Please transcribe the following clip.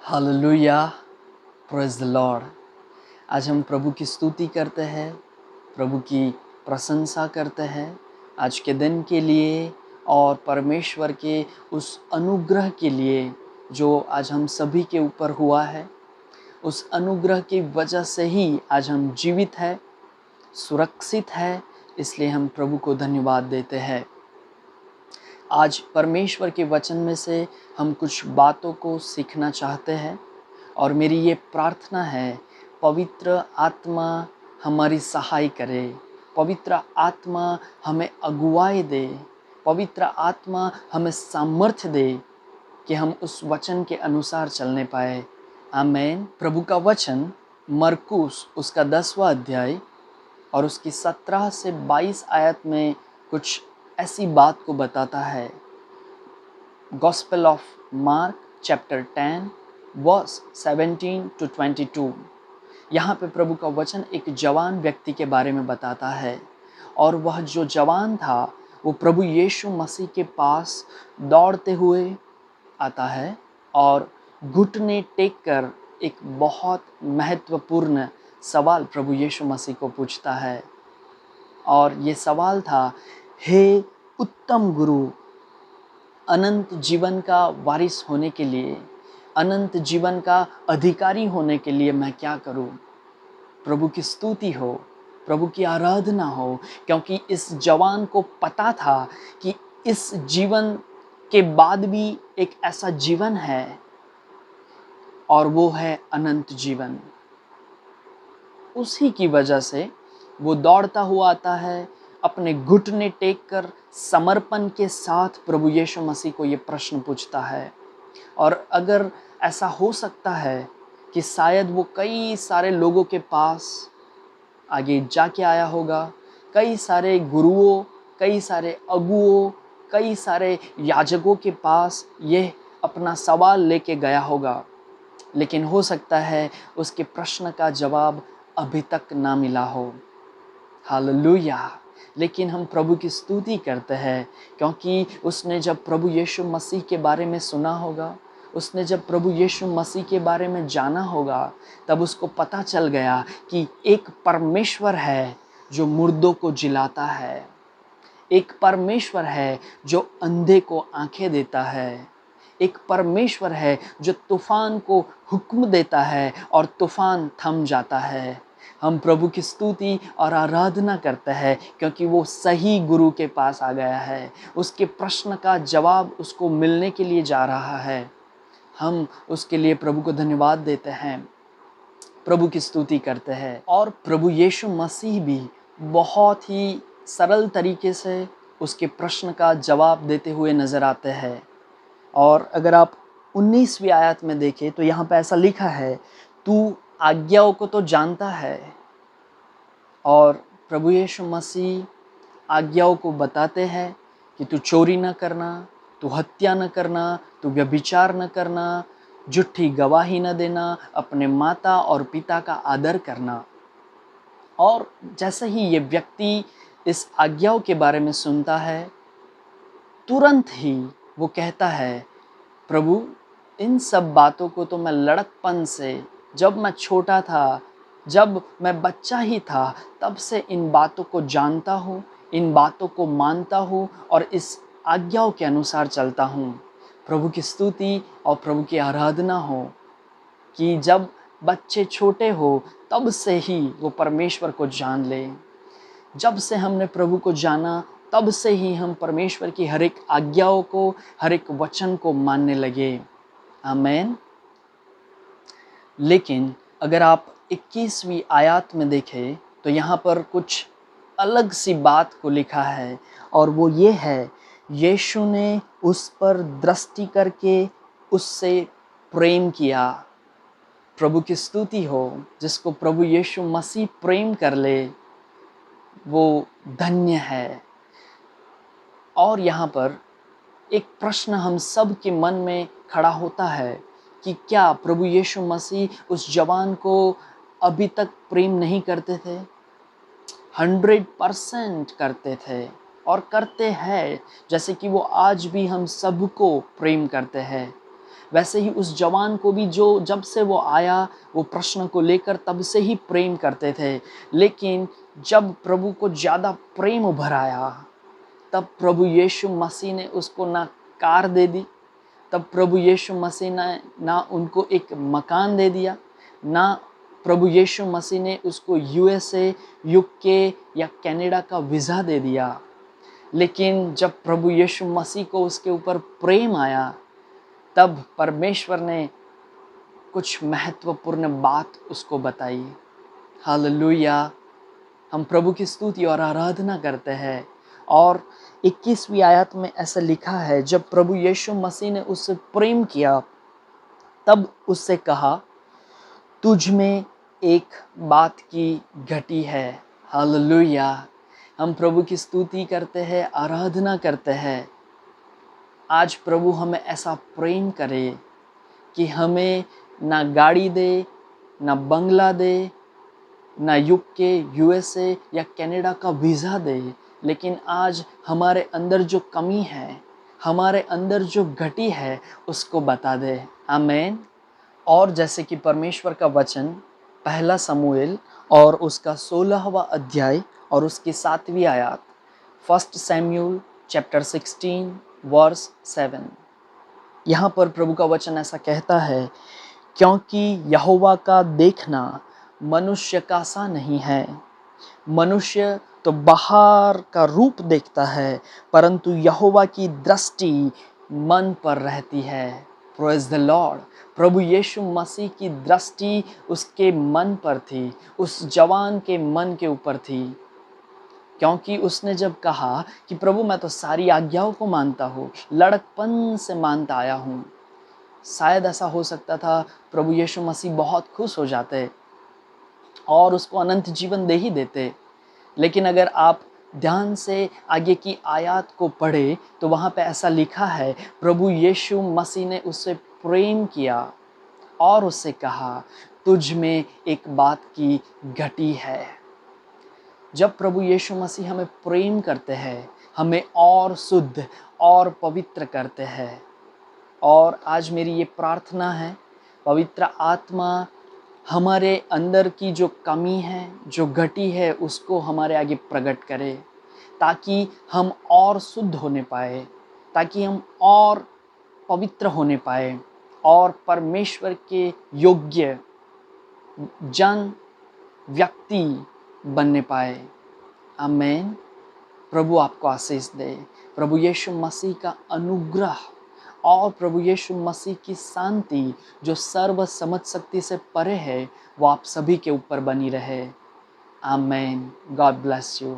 Hallelujah, praise the Lord. आज हम प्रभु की स्तुति करते हैं, प्रभु की प्रशंसा करते हैं आज के दिन के लिए और परमेश्वर के उस अनुग्रह के लिए जो आज हम सभी के ऊपर हुआ है। उस अनुग्रह की वजह से ही आज हम जीवित हैं, सुरक्षित हैं, इसलिए हम प्रभु को धन्यवाद देते हैं। आज परमेश्वर के वचन में से हम कुछ बातों को सीखना चाहते हैं और मेरी ये प्रार्थना है, पवित्र आत्मा हमारी सहाय करे, पवित्र आत्मा हमें अगुवाई दे, पवित्र आत्मा हमें सामर्थ्य दे कि हम उस वचन के अनुसार चलने पाए। आमीन। प्रभु का वचन मरकुस उसका 10वां अध्याय और उसकी 17 से 22 आयत में कुछ ऐसी बात को बताता है। Gospel of Mark chapter 10 verse 17 to 22। यहाँ पे प्रभु का वचन एक जवान व्यक्ति के बारे में बताता है और वह जो जवान था वो प्रभु यीशु मसीह के पास दौड़ते हुए आता है और घुटने टेक कर एक बहुत महत्वपूर्ण सवाल प्रभु यीशु मसीह को पूछता है। और ये सवाल था, हे उत्तम गुरु, अनंत जीवन का वारिस होने के लिए, अनंत जीवन का अधिकारी होने के लिए मैं क्या करूं? प्रभु की स्तुति हो, प्रभु की आराधना हो, क्योंकि इस जवान को पता था कि इस जीवन के बाद भी एक ऐसा जीवन है और वो है अनंत जीवन। उसी की वजह से वो दौड़ता हुआ आता है, अपने घुटने टेक कर समर्पण के साथ प्रभु यीशु मसीह को ये प्रश्न पूछता है। और अगर ऐसा हो सकता है कि शायद वो कई सारे लोगों के पास आगे जाके आया होगा, कई सारे गुरुओं, कई सारे अगुओं, कई सारे याजकों के पास ये अपना सवाल लेके गया होगा, लेकिन हो सकता है उसके प्रश्न का जवाब अभी तक ना मिला हो। हालेलुया। लेकिन हम प्रभु की स्तुति करते हैं क्योंकि उसने जब प्रभु यीशु मसीह के बारे में सुना होगा, उसने जब प्रभु यीशु मसीह के बारे में जाना होगा, तब उसको पता चल गया कि एक परमेश्वर है जो मुर्दों को जिलाता है, एक परमेश्वर है जो अंधे को आंखें देता है, एक परमेश्वर है जो तूफान को हुक्म देता है और तूफान थम जाता है। हम प्रभु की स्तुति और आराधना करते हैं क्योंकि वो सही गुरु के पास आ गया है, उसके प्रश्न का जवाब उसको मिलने के लिए जा रहा है। हम उसके लिए प्रभु को धन्यवाद देते हैं, प्रभु की स्तुति करते हैं। और प्रभु यीशु मसीह भी बहुत ही सरल तरीके से उसके प्रश्न का जवाब देते हुए नज़र आते हैं। और अगर आप 19वीं आयत में देखें तो यहाँ पे ऐसा लिखा है, तू आज्ञाओं को तो जानता है। और प्रभु यीशु मसीह आज्ञाओं को बताते हैं कि तू चोरी न करना, तू हत्या न करना, तू व्यभिचार न करना, झूठी गवाही न देना, अपने माता और पिता का आदर करना। और जैसे ही ये व्यक्ति इस आज्ञाओं के बारे में सुनता है, तुरंत ही वो कहता है, प्रभु इन सब बातों को तो मैं लड़कपन से, जब मैं छोटा था, जब मैं बच्चा ही था, तब से इन बातों को जानता हूँ, इन बातों को मानता हूँ और इस आज्ञाओं के अनुसार चलता हूँ। प्रभु की स्तुति और प्रभु की आराधना हो कि जब बच्चे छोटे हो तब से ही वो परमेश्वर को जान ले। जब से हमने प्रभु को जाना तब से ही हम परमेश्वर की हर एक आज्ञाओं को, हर एक वचन को मानने लगे। आमीन। लेकिन अगर आप 21वीं आयत में देखें तो यहाँ पर कुछ अलग सी बात को लिखा है और वो ये है, यीशु ने उस पर दृष्टि करके उससे प्रेम किया। प्रभु की स्तुति हो, जिसको प्रभु यीशु मसीह प्रेम कर ले वो धन्य है। और यहाँ पर एक प्रश्न हम सब के मन में खड़ा होता है कि क्या प्रभु यीशु मसीह उस जवान को अभी तक प्रेम नहीं करते थे? 100% करते थे और करते हैं, जैसे कि वो आज भी हम सबको प्रेम करते हैं। वैसे ही उस जवान को भी जो जब से वो आया वो प्रश्न को लेकर तब से ही प्रेम करते थे, लेकिन जब प्रभु को ज़्यादा प्रेम उभर आया तब प्रभु यीशु मसीह ने उसको ना कार दे दी, तब प्रभु यीशु मसीह ने ना उनको एक मकान दे दिया, ना प्रभु यीशु मसीह ने उसको यूएसए, यूके या कनाडा का वीज़ा दे दिया। लेकिन जब प्रभु यीशु मसीह को उसके ऊपर प्रेम आया तब परमेश्वर ने कुछ महत्वपूर्ण बात उसको बताई। हालेलुया! हम प्रभु की स्तुति और आराधना करते हैं। और 21वीं आयत में ऐसा लिखा है, जब प्रभु यीशु मसीह ने उससे प्रेम किया तब उससे कहा, तुझ में एक बात की घटी है। हालेलुया! हम प्रभु की स्तुति करते हैं, आराधना करते हैं। आज प्रभु हमें ऐसा प्रेम करे कि हमें ना गाड़ी दे, ना बंगला दे, ना यूके, यूएसए या कनाडा का वीज़ा दे, लेकिन आज हमारे अंदर जो कमी है, हमारे अंदर जो घटी है, उसको बता दे। आमीन। और जैसे कि परमेश्वर का वचन पहला समूएल और उसका 16वां अध्याय और उसकी 7वीं आयत, 1 सैमुएल चैप्टर 16 वर्स 7, यहाँ पर प्रभु का वचन ऐसा कहता है, क्योंकि यहोवा का देखना मनुष्य का सा नहीं है। मनुष्य तो बाहर का रूप देखता है, परंतु यहोवा की दृष्टि मन पर रहती है। Praise the Lord. प्रभु यीशु मसीह की दृष्टि उसके मन पर थी, उस जवान के मन के ऊपर थी, क्योंकि उसने जब कहा कि प्रभु मैं तो सारी आज्ञाओं को मानता हूँ, लड़कपन से मानता आया हूँ। शायद ऐसा हो सकता था प्रभु यीशु मसीह बहुत खुश हो जाते और उसको अनंत जीवन दे ही देते। लेकिन अगर आप ध्यान से आगे की आयत को पढ़े तो वहाँ पे ऐसा लिखा है, प्रभु यीशु मसीह ने उससे प्रेम किया और उससे कहा, तुझ में एक बात की घटी है। जब प्रभु यीशु मसीह हमें प्रेम करते हैं, हमें और शुद्ध और पवित्र करते हैं। और आज मेरी ये प्रार्थना है, पवित्र आत्मा हमारे अंदर की जो कमी है, जो घटी है, उसको हमारे आगे प्रकट करे, ताकि हम और शुद्ध होने पाए, ताकि हम और पवित्र होने पाए और परमेश्वर के योग्य जन व्यक्ति बनने पाए। आमीन। प्रभु आपको आशीष दे। प्रभु यीशु मसीह का अनुग्रह और प्रभु यीशु मसीह की शांति जो सर्व समझ शक्ति से परे है, वो आप सभी के ऊपर बनी रहे। आमीन। God bless you.